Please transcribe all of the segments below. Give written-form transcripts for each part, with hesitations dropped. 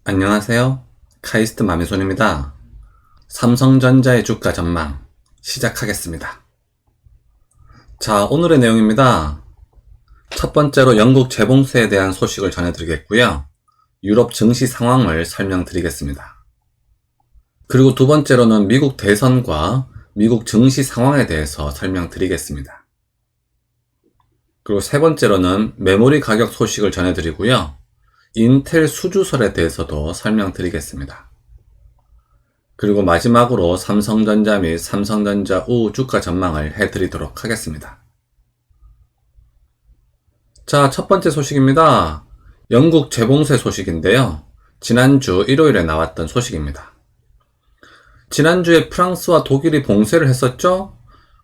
안녕하세요. 카이스트 마미손입니다. 삼성전자의 주가 전망 시작하겠습니다. 자, 오늘의 내용입니다. 첫 번째로 영국 재봉쇄에 대한 소식을 전해드리겠고요. 유럽 증시 상황을 설명드리겠습니다. 그리고 두 번째로는 미국 대선과 미국 증시 상황에 대해서 설명드리겠습니다. 그리고 세 번째로는 메모리 가격 소식을 전해드리고요. 인텔 수주설에 대해서도 설명드리겠습니다. 그리고 마지막으로 삼성전자 및 삼성전자 우 주가 전망을 해드리도록 하겠습니다. 자, 첫 번째 소식입니다. 영국 재봉쇄 소식인데요. 지난주 일요일에 나왔던 소식입니다. 지난주에 프랑스와 독일이 봉쇄를 했었죠?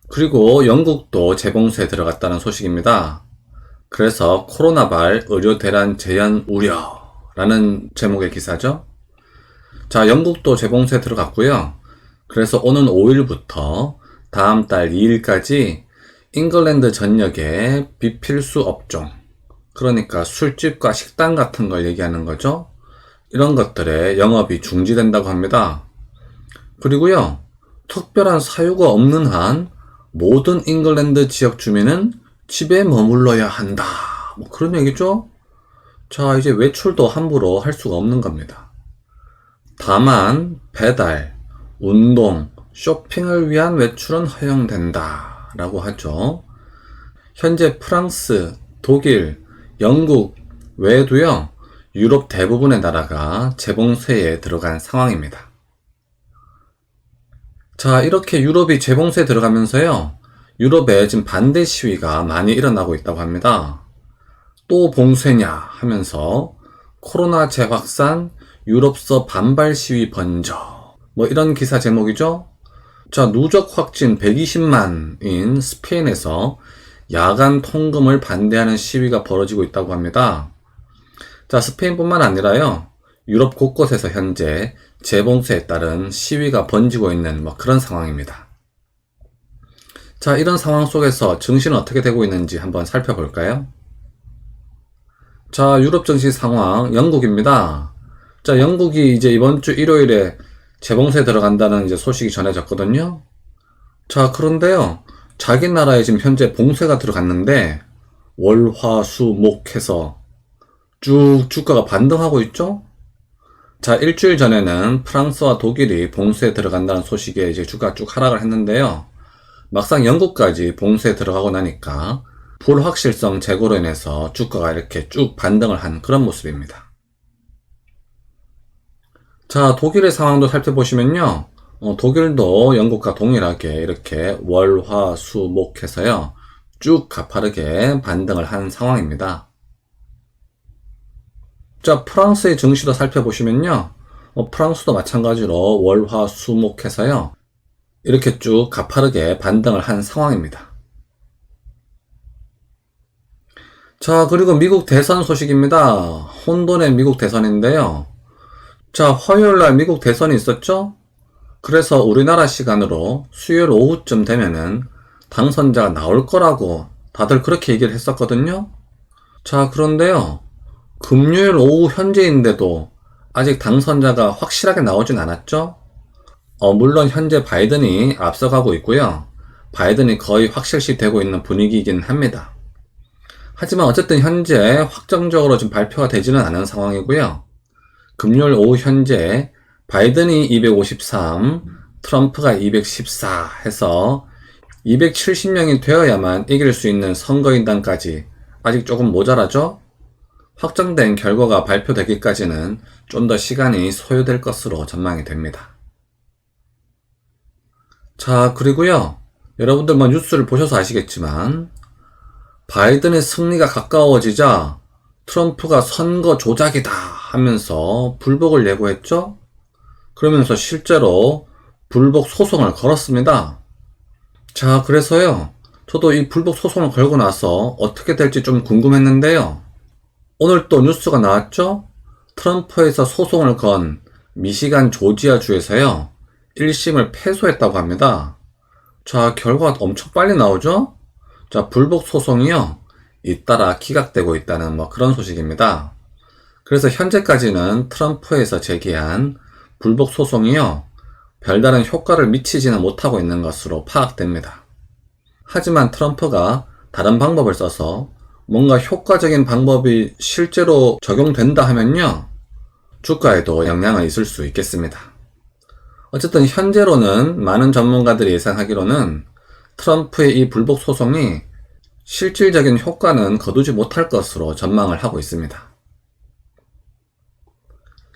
그리고 영국도 재봉쇄에 들어갔다는 소식입니다. 그래서 코로나발 의료 대란 재현 우려라는 제목의 기사죠. 자, 영국도 재봉쇄에 들어갔고요. 그래서 오는 5일부터 다음 달 2일까지 잉글랜드 전역의 비필수 업종, 그러니까 술집과 식당 같은 걸 얘기하는 거죠. 이런 것들의 영업이 중지된다고 합니다. 그리고요, 특별한 사유가 없는 한 모든 잉글랜드 지역 주민은 집에 머물러야 한다. 뭐 그런 얘기죠? 자, 이제 외출도 함부로 할 수가 없는 겁니다. 다만 배달, 운동, 쇼핑을 위한 외출은 허용된다 라고 하죠. 현재 프랑스, 독일, 영국 외에도요, 유럽 대부분의 나라가 재봉쇄에 들어간 상황입니다. 자, 이렇게 유럽이 재봉쇄에 들어가면서요, 유럽에 지금 반대 시위가 많이 일어나고 있다고 합니다. 또 봉쇄냐 하면서 코로나 재확산, 유럽서 반발 시위 번져. 뭐 이런 기사 제목이죠. 자, 누적 확진 120만인 스페인에서 야간 통금을 반대하는 시위가 벌어지고 있다고 합니다. 자, 스페인뿐만 아니라요, 유럽 곳곳에서 현재 재봉쇄에 따른 시위가 번지고 있는 뭐 그런 상황입니다. 자, 이런 상황 속에서 증시는 어떻게 되고 있는지 한번 살펴볼까요? 자, 유럽 증시 상황, 영국입니다. 자, 영국이 이제 이번 주 일요일에 재봉쇄에 들어간다는 이제 소식이 전해졌거든요. 자, 그런데요, 자기 나라에 지금 현재 봉쇄가 들어갔는데 월, 화, 수, 목 해서 쭉 주가가 반등하고 있죠? 자, 일주일 전에는 프랑스와 독일이 봉쇄에 들어간다는 소식에 이제 주가 쭉 하락을 했는데요. 막상 영국까지 봉쇄에 들어가고 나니까 불확실성 제고로 인해서 주가가 이렇게 쭉 반등을 한 그런 모습입니다. 자, 독일의 상황도 살펴보시면요. 독일도 영국과 동일하게 이렇게 월, 화, 수, 목 해서요, 쭉 가파르게 반등을 한 상황입니다. 자, 프랑스의 증시도 살펴보시면요. 프랑스도 마찬가지로 월, 화, 수, 목 해서요, 이렇게 쭉 가파르게 반등을 한 상황입니다. 자, 그리고 미국 대선 소식입니다. 혼돈의 미국 대선인데요. 자, 화요일날 미국 대선이 있었죠? 그래서 우리나라 시간으로 수요일 오후쯤 되면은 당선자가 나올 거라고 다들 그렇게 얘기를 했었거든요. 자, 그런데요, 금요일 오후 현재인데도 아직 당선자가 확실하게 나오진 않았죠? 물론 현재 바이든이 앞서가고 있고요. 바이든이 거의 확실시 되고 있는 분위기이긴 합니다. 하지만 어쨌든 현재 확정적으로 지금 발표가 되지는 않은 상황이고요. 금요일 오후 현재 바이든이 253, 트럼프가 214 해서 270명이 되어야만 이길 수 있는 선거인단까지 아직 조금 모자라죠? 확정된 결과가 발표되기까지는 좀 더 시간이 소요될 것으로 전망이 됩니다. 자, 그리고요, 여러분들 뭐 뉴스를 보셔서 아시겠지만 바이든의 승리가 가까워지자 트럼프가 선거 조작이다 하면서 불복을 예고했죠. 그러면서 실제로 불복 소송을 걸었습니다. 자, 그래서요, 저도 이 불복 소송을 걸고 나서 어떻게 될지 좀 궁금했는데요. 오늘 또 뉴스가 나왔죠. 트럼프에서 소송을 건 미시간 조지아주에서요, 1심을 패소했다고 합니다. 자, 결과가 엄청 빨리 나오죠? 자, 불복 소송이요, 잇따라 기각되고 있다는 뭐 그런 소식입니다. 그래서 현재까지는 트럼프에서 제기한 불복 소송이요, 별다른 효과를 미치지는 못하고 있는 것으로 파악됩니다. 하지만 트럼프가 다른 방법을 써서 뭔가 효과적인 방법이 실제로 적용된다 하면요, 주가에도 영향은 있을 수 있겠습니다. 어쨌든 현재로는 많은 전문가들이 예상하기로는 트럼프의 이 불복 소송이 실질적인 효과는 거두지 못할 것으로 전망을 하고 있습니다.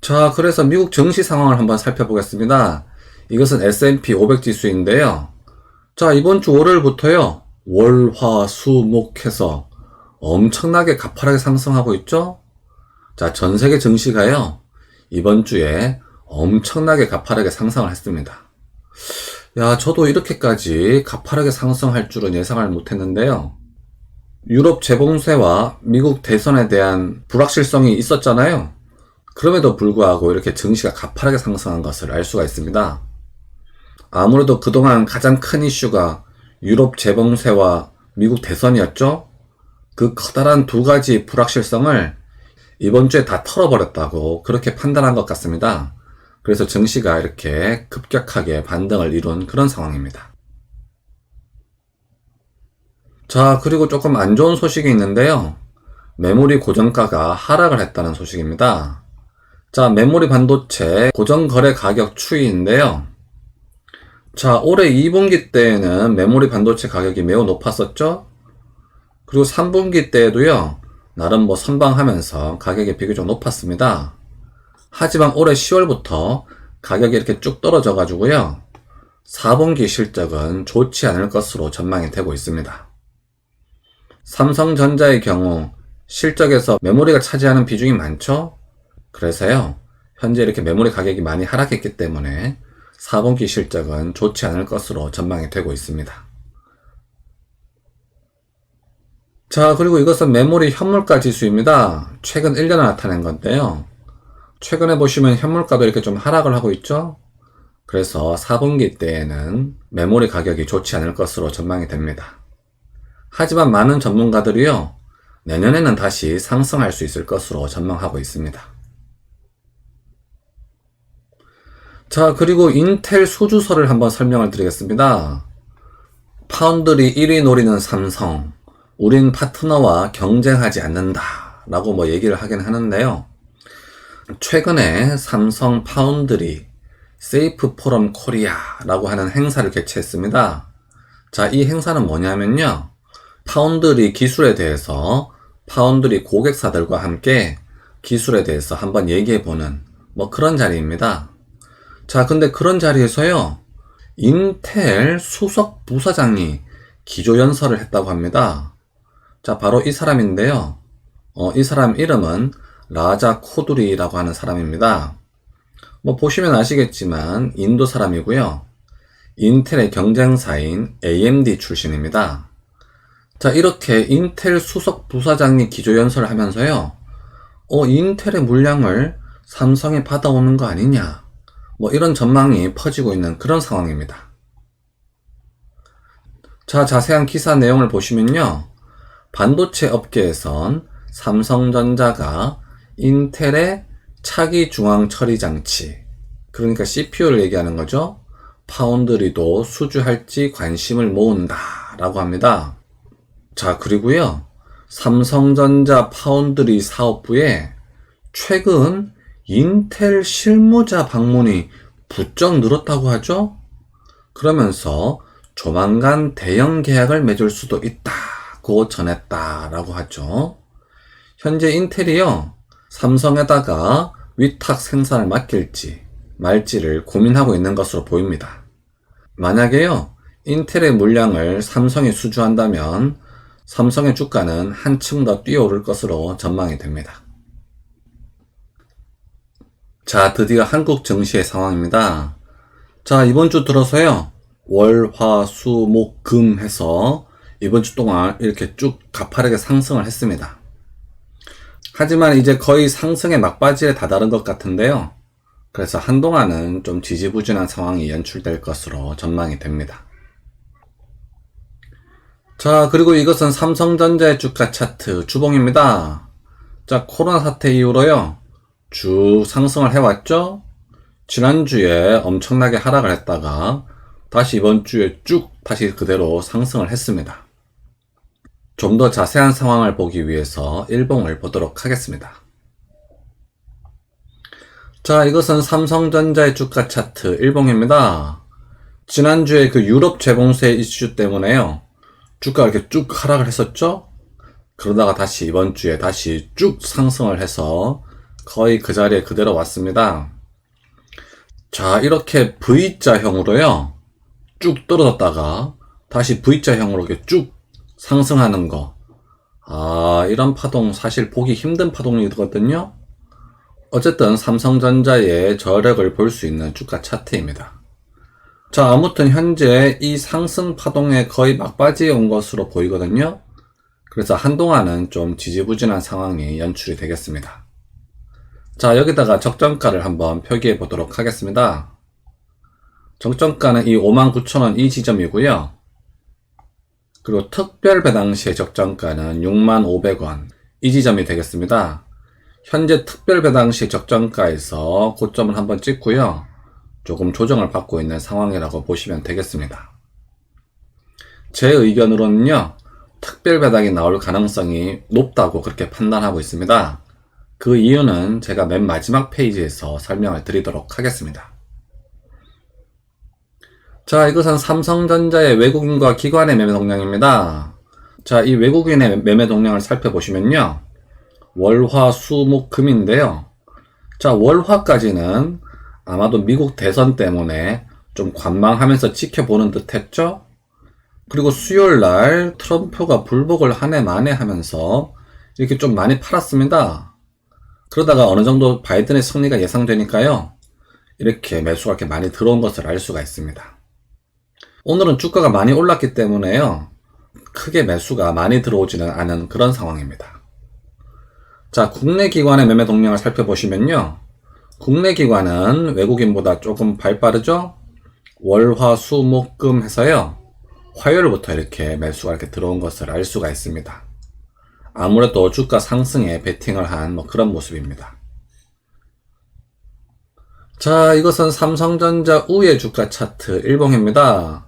자, 그래서 미국 증시 상황을 한번 살펴보겠습니다. 이것은 S&P 500 지수인데요. 자, 이번 주 월요일부터요, 월, 화, 수, 목 해서 엄청나게 가파르게 상승하고 있죠? 자, 전 세계 증시가요, 이번 주에 엄청나게 가파르게 상승을 했습니다. 야, 저도 이렇게까지 가파르게 상승할 줄은 예상을 못했는데요. 유럽 재봉쇄와 미국 대선에 대한 불확실성이 있었잖아요. 그럼에도 불구하고 이렇게 증시가 가파르게 상승한 것을 알 수가 있습니다. 아무래도 그동안 가장 큰 이슈가 유럽 재봉쇄와 미국 대선이었죠. 그 커다란 두 가지 불확실성을 이번 주에 다 털어버렸다고 그렇게 판단한 것 같습니다. 그래서 증시가 이렇게 급격하게 반등을 이룬 그런 상황입니다. 자, 그리고 조금 안 좋은 소식이 있는데요. 메모리 고정가가 하락을 했다는 소식입니다. 자, 메모리 반도체 고정거래 가격 추이인데요. 자, 올해 2분기 때에는 메모리 반도체 가격이 매우 높았었죠? 그리고 3분기 때에도요, 나름 선방하면서 가격이 비교적 높았습니다. 하지만 올해 10월부터 가격이 이렇게 쭉 떨어져 가지고요, 4분기 실적은 좋지 않을 것으로 전망이 되고 있습니다. 삼성전자의 경우 실적에서 메모리가 차지하는 비중이 많죠? 그래서요, 현재 이렇게 메모리 가격이 많이 하락했기 때문에 4분기 실적은 좋지 않을 것으로 전망이 되고 있습니다. 자, 그리고 이것은 메모리 현물가 지수입니다. 최근 1년을 나타낸 건데요. 최근에 보시면 현물가도 이렇게 좀 하락을 하고 있죠? 그래서 4분기 때에는 메모리 가격이 좋지 않을 것으로 전망이 됩니다. 하지만 많은 전문가들이요, 내년에는 다시 상승할 수 있을 것으로 전망하고 있습니다. 자, 그리고 인텔 수주설을 한번 설명을 드리겠습니다. 파운드리 1위 노리는 삼성, 우린 파트너와 경쟁하지 않는다 라고 얘기를 하긴 하는데요. 최근에 삼성 파운드리 세이프 포럼 코리아 라고 하는 행사를 개최했습니다. 자, 이 행사는 뭐냐면요, 파운드리 기술에 대해서 파운드리 고객사들과 함께 기술에 대해서 한번 얘기해보는 그런 자리입니다. 자, 근데 그런 자리에서요, 인텔 수석 부사장이 기조연설을 했다고 합니다. 자, 바로 이 사람인데요. 이 사람 이름은 라자 코두리라고 하는 사람입니다. 보시면 아시겠지만 인도 사람이고요. 인텔의 경쟁사인 AMD 출신입니다. 자, 이렇게 인텔 수석 부사장이 기조연설을 하면서요, 인텔의 물량을 삼성이 받아오는 거 아니냐, 이런 전망이 퍼지고 있는 그런 상황입니다. 자, 자세한 기사 내용을 보시면요, 반도체 업계에선 삼성전자가 인텔의 차기 중앙 처리 장치, 그러니까 CPU를 얘기하는 거죠, 파운드리도 수주할지 관심을 모은다 라고 합니다. 자, 그리고요, 삼성전자 파운드리 사업부에 최근 인텔 실무자 방문이 부쩍 늘었다고 하죠? 그러면서 조만간 대형 계약을 맺을 수도 있다고 전했다라고 하죠. 현재 인텔이요, 삼성에다가 위탁 생산을 맡길지 말지를 고민하고 있는 것으로 보입니다. 만약에요, 인텔의 물량을 삼성이 수주한다면 삼성의 주가는 한층 더 뛰어오를 것으로 전망이 됩니다. 자, 드디어 한국 증시의 상황입니다. 자, 이번 주 들어서요, 월, 화, 수, 목, 금 해서 이번 주 동안 이렇게 쭉 가파르게 상승을 했습니다. 하지만 이제 거의 상승의 막바지에 다다른 것 같은데요. 그래서 한동안은 좀 지지부진한 상황이 연출될 것으로 전망이 됩니다. 자, 그리고 이것은 삼성전자의 주가 차트 주봉입니다. 자, 코로나 사태 이후로요, 쭉 상승을 해왔죠? 지난주에 엄청나게 하락을 했다가 다시 이번 주에 쭉 다시 그대로 상승을 했습니다. 좀 더 자세한 상황을 보기 위해서 일봉을 보도록 하겠습니다. 자, 이것은 삼성전자의 주가 차트 일봉입니다. 지난주에 그 유럽 재봉쇄 이슈 때문에요, 주가가 이렇게 쭉 하락을 했었죠? 그러다가 다시 이번 주에 다시 쭉 상승을 해서 거의 그 자리에 그대로 왔습니다. 자, 이렇게 V자형으로요, 쭉 떨어졌다가 다시 V자형으로 이렇게 쭉 상승하는 거. 이런 파동 사실 보기 힘든 파동이거든요. 어쨌든 삼성전자의 저력을 볼 수 있는 주가 차트입니다. 자, 아무튼 현재 이 상승 파동에 거의 막바지에 온 것으로 보이거든요. 그래서 한동안은 좀 지지부진한 상황이 연출이 되겠습니다. 자, 여기다가 적정가를 한번 표기해 보도록 하겠습니다. 적정가는 이 59,000원 이 지점이고요. 그리고 특별 배당 시의 적정가는 65,500원 이 지점이 되겠습니다. 현재 특별 배당 시 적정가에서 고점을 한번 찍고요, 조금 조정을 받고 있는 상황이라고 보시면 되겠습니다. 제 의견으로는요, 특별 배당이 나올 가능성이 높다고 그렇게 판단하고 있습니다. 그 이유는 제가 맨 마지막 페이지에서 설명을 드리도록 하겠습니다. 자, 이것은 삼성전자의 외국인과 기관의 매매 동향입니다. 자, 이 외국인의 매매 동향을 살펴보시면요, 월화, 수, 목, 금인데요. 자, 월화까지는 아마도 미국 대선 때문에 좀 관망하면서 지켜보는 듯 했죠? 그리고 수요일날 트럼프가 불복을 한 해 만에 하면서 이렇게 좀 많이 팔았습니다. 그러다가 어느 정도 바이든의 승리가 예상되니까요, 이렇게 매수가 이렇게 많이 들어온 것을 알 수가 있습니다. 오늘은 주가가 많이 올랐기 때문에요, 크게 매수가 많이 들어오지는 않은 그런 상황입니다. 자, 국내 기관의 매매 동향을 살펴보시면요, 국내 기관은 외국인보다 조금 발빠르죠? 월화, 수, 목, 금 해서요, 화요일부터 이렇게 매수가 이렇게 들어온 것을 알 수가 있습니다. 아무래도 주가 상승에 베팅을 한 그런 모습입니다. 자, 이것은 삼성전자 우의 주가 차트 일봉입니다.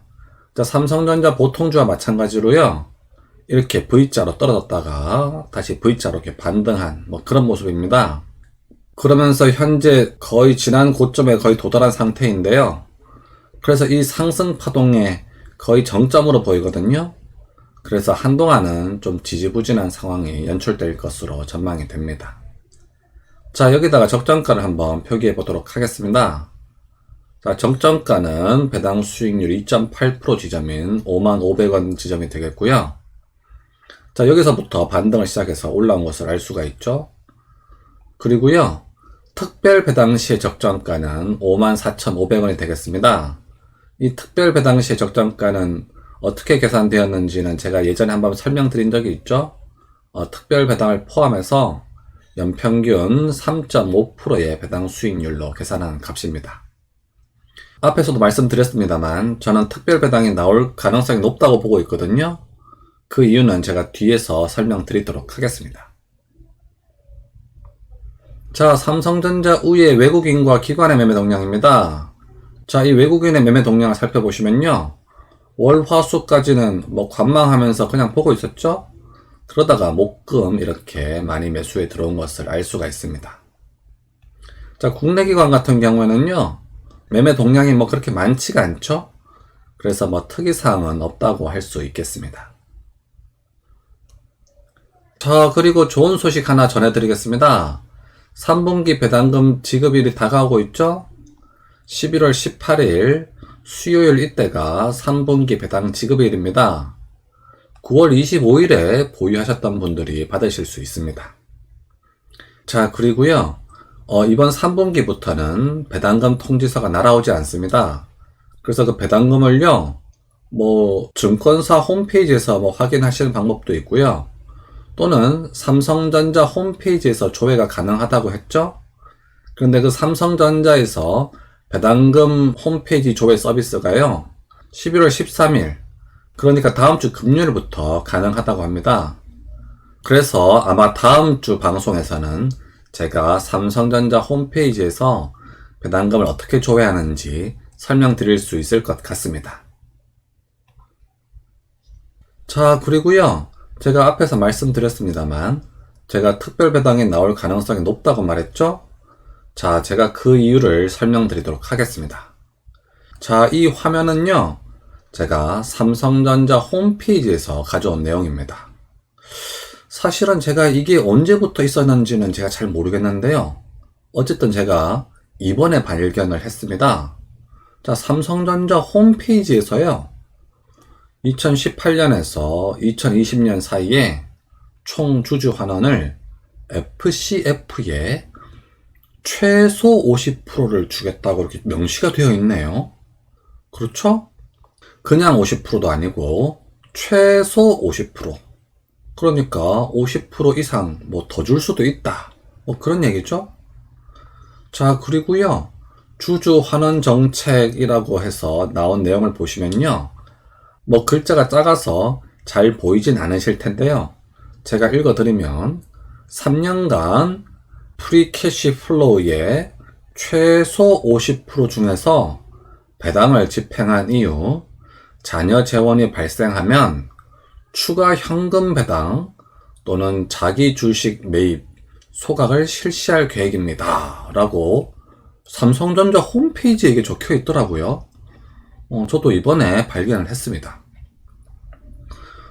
자, 삼성전자 보통주와 마찬가지로요, 이렇게 V자로 떨어졌다가 다시 V자로 이렇게 반등한 그런 모습입니다. 그러면서 현재 거의 지난 고점에 거의 도달한 상태인데요. 그래서 이 상승 파동에 거의 정점으로 보이거든요. 그래서 한동안은 좀 지지부진한 상황이 연출될 것으로 전망이 됩니다. 자, 여기다가 적정가를 한번 표기해 보도록 하겠습니다. 자, 적정가는 배당 수익률 2.8% 지점인 55,500원 지점이 되겠고요. 자, 여기서부터 반등을 시작해서 올라온 것을 알 수가 있죠. 그리고요, 특별 배당 시의 적정가는 54,500원이 되겠습니다. 이 특별 배당 시의 적정가는 어떻게 계산되었는지는 제가 예전에 한번 설명드린 적이 있죠. 특별 배당을 포함해서 연평균 3.5%의 배당 수익률로 계산한 값입니다. 앞에서도 말씀드렸습니다만 저는 특별 배당이 나올 가능성이 높다고 보고 있거든요. 그 이유는 제가 뒤에서 설명드리도록 하겠습니다. 자, 삼성전자 우의 외국인과 기관의 매매 동향입니다. 자, 이 외국인의 매매 동향을 살펴보시면요, 월화수까지는 관망하면서 그냥 보고 있었죠? 그러다가 목금 이렇게 많이 매수에 들어온 것을 알 수가 있습니다. 자, 국내 기관 같은 경우에는요, 매매 동향이 그렇게 많지가 않죠? 그래서 특이사항은 없다고 할 수 있겠습니다. 자, 그리고 좋은 소식 하나 전해드리겠습니다. 3분기 배당금 지급일이 다가오고 있죠? 11월 18일 수요일 이때가 3분기 배당 지급일입니다. 9월 25일에 보유하셨던 분들이 받으실 수 있습니다. 자, 그리고요, 이번 3분기부터는 배당금 통지서가 날아오지 않습니다. 그래서 그 배당금을요, 증권사 홈페이지에서 확인하시는 방법도 있고요. 또는 삼성전자 홈페이지에서 조회가 가능하다고 했죠? 그런데 그 삼성전자에서 배당금 홈페이지 조회 서비스가요, 11월 13일, 그러니까 다음 주 금요일부터 가능하다고 합니다. 그래서 아마 다음 주 방송에서는 제가 삼성전자 홈페이지에서 배당금을 어떻게 조회하는지 설명드릴 수 있을 것 같습니다. 자, 그리고요. 제가 앞에서 말씀드렸습니다만 제가 특별 배당이 나올 가능성이 높다고 말했죠? 자, 제가 그 이유를 설명드리도록 하겠습니다. 자, 이 화면은요. 제가 삼성전자 홈페이지에서 가져온 내용입니다. 사실은 제가 이게 언제부터 있었는지는 제가 잘 모르겠는데요. 어쨌든 제가 이번에 발견을 했습니다. 자, 삼성전자 홈페이지에서요. 2018년에서 2020년 사이에 총 주주 환원을 FCF에 최소 50%를 주겠다고 이렇게 명시가 되어 있네요. 그렇죠? 그냥 50%도 아니고 최소 50%. 그러니까 50% 이상 뭐 더 줄 수도 있다. 뭐 그런 얘기죠. 자, 그리고요. 주주 환원 정책이라고 해서 나온 내용을 보시면요. 뭐 글자가 작아서 잘 보이진 않으실 텐데요. 제가 읽어드리면 3년간 프리캐시 플로우의 최소 50% 중에서 배당을 집행한 이후 자녀 재원이 발생하면 추가 현금 배당 또는 자기 주식 매입 소각을 실시할 계획입니다. 라고 삼성전자 홈페이지에 이게 적혀 있더라고요. 저도 이번에 발견을 했습니다.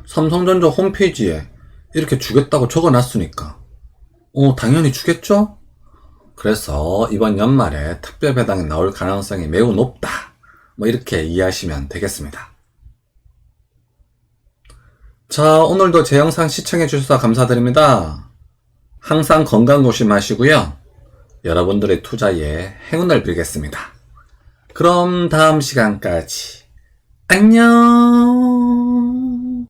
삼성전자 홈페이지에 이렇게 주겠다고 적어놨으니까 당연히 주겠죠? 그래서 이번 연말에 특별 배당이 나올 가능성이 매우 높다. 뭐 이렇게 이해하시면 되겠습니다. 자, 오늘도 제 영상 시청해 주셔서 감사드립니다. 항상 건강 조심하시고요. 여러분들의 투자에 행운을 빌겠습니다. 그럼 다음 시간까지 안녕.